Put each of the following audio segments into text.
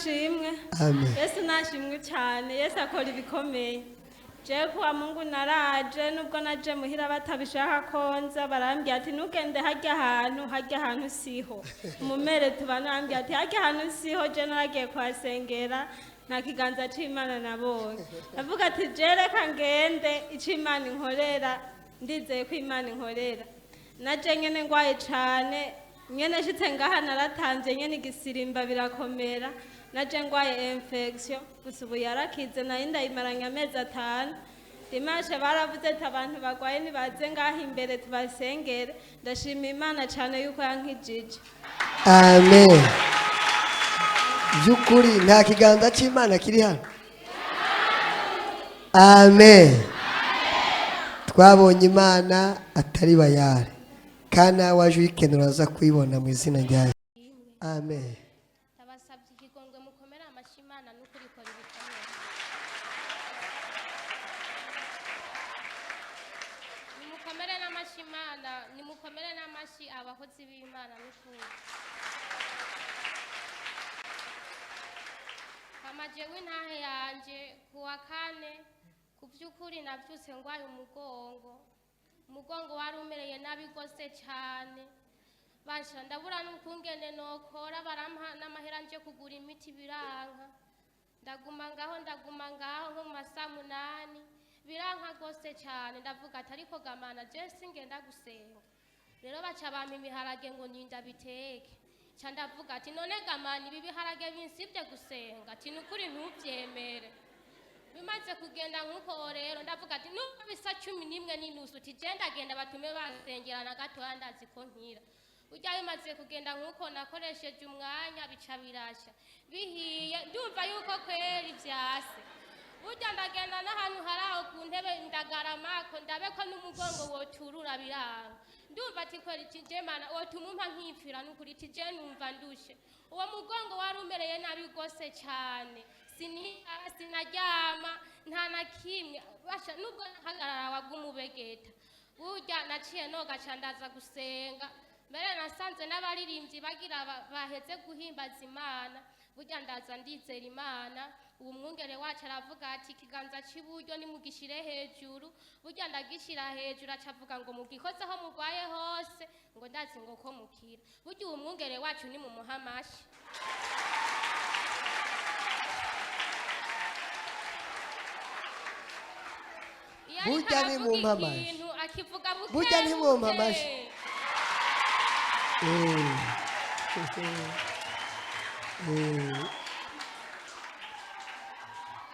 nashimwe. Amen. Yesu nashimwe cyane. Yesu akora ibikomeye. Je kwa Mungu naraje nubwo naje muhira batabishaka konza barambye ati nugende hajya ahantu siho. Umumere tubanambye ati hajya ahantu siho je naragiye kwasengera nta kiganza c'Imana nabonye. Avuga ati je reka ngende ic'Imana inkorera ndizeye ko Imana inkorera. Naje nyene ngwaye cane nyene shitse ngaha naratanze nyene igisirimba birakomera. Naje ngwaye infection gusa ubu yarakize nayo ndayimaranye amezi 5 dimashe baravuze ati abantu bagwaye nibaze ngaha imbere tubasengere ndashima Imana cyane yuko yankijije. Amen. Byukuri nta kiganza c'Imana kiri hano. Amen. Twabonye Imana atari bayare kandi waje uyikenura aza kwibona mu izina ryayo. Amen. Nimukomere n'amashi abakozi b'Imana n'ukuri. Amajewe ntahe yanje kuwa kane kuvyukuri navyutse ngwaye umugongo wari umereye nabi gose cyane. Basha ndabura n'ukungene nokora barampa n'amahera nje kugura imiti biranka. Ndaguma ngaho nko mu masaa 8 biranka gose cyane ndavuga ati ariko gamana je singenda gusenga. Rero baca bampa ibiharage ngo ninda biteke. Ca ndavuga ati none gamana ibi biharage binsibye gusenga ati nukuri ntuvyemere. Bimaze kugenda nkuko rero ndavuga ati nubwo bisa 11 n'inusu ati je ndagenda batume basengerana gatoya ndazi ko nkira. Ujya bimaze kugenda nkuko nakoresheje umwanya bica birasha. Bihiye ndumva yuko kweri vyase. Ujya ndagenda n'ahantu haraho ku ntebe ndagaramako ndabeko n'umugongo woturura biranga. Ndumva ati kweri tijemana wotumumpa nkipfira n'ukuri tije numva ndushe. Uwo mugongo wari umereye nabi gose cyane. Sinaryama nta na kimwe basha nubwo hagarara wagumubegeta. Ujya naciye noga candaza gusenga. Mbere nasanze n'abaririmbyi bagira baheze guhimbaza Imana. Burya ndaza ndizera Imana. Ubu mwungere wacu aravuga ati ikiganza cy'iburyo nimugishire hejuru. Burya ndagishira hejuru acavuga ngo mugikoze aho mugwaye hose ngo ndazi ngo ko mukira. Burya ubu mwungere wacu ni mu muhamashi. Burya ni mu muhamashi. Burya ni mu muhamashi.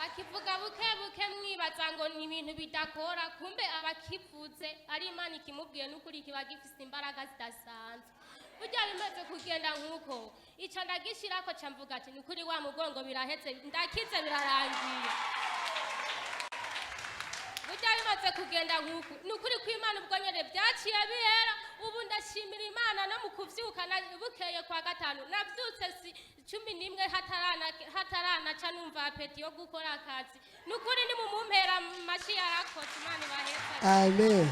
Akivuga buke mwibaza ngo ni ibintu bidakora kumbe abakivuze ari Imana ikimubwiye n'ukuri kiba gifite imbaraga zidasanzwe. Burya bimaze kugenda nkuko ica ndagishirako ca mvuga ati n'ukuri wa mugongo birahetse ndakize birarangiye. Burya bimaze kugenda nkuko n'ukuri ko Imana ubwo nyene byaciye bihera. Ubu ndashimira Imana no mu kuvyuka bukeye kwa gatanu navyutse 11 hatarana ca numva apeti yo gukora akazi. N'ukuri ni mu mumpera mashi yarakoze Imana baheza. Amen.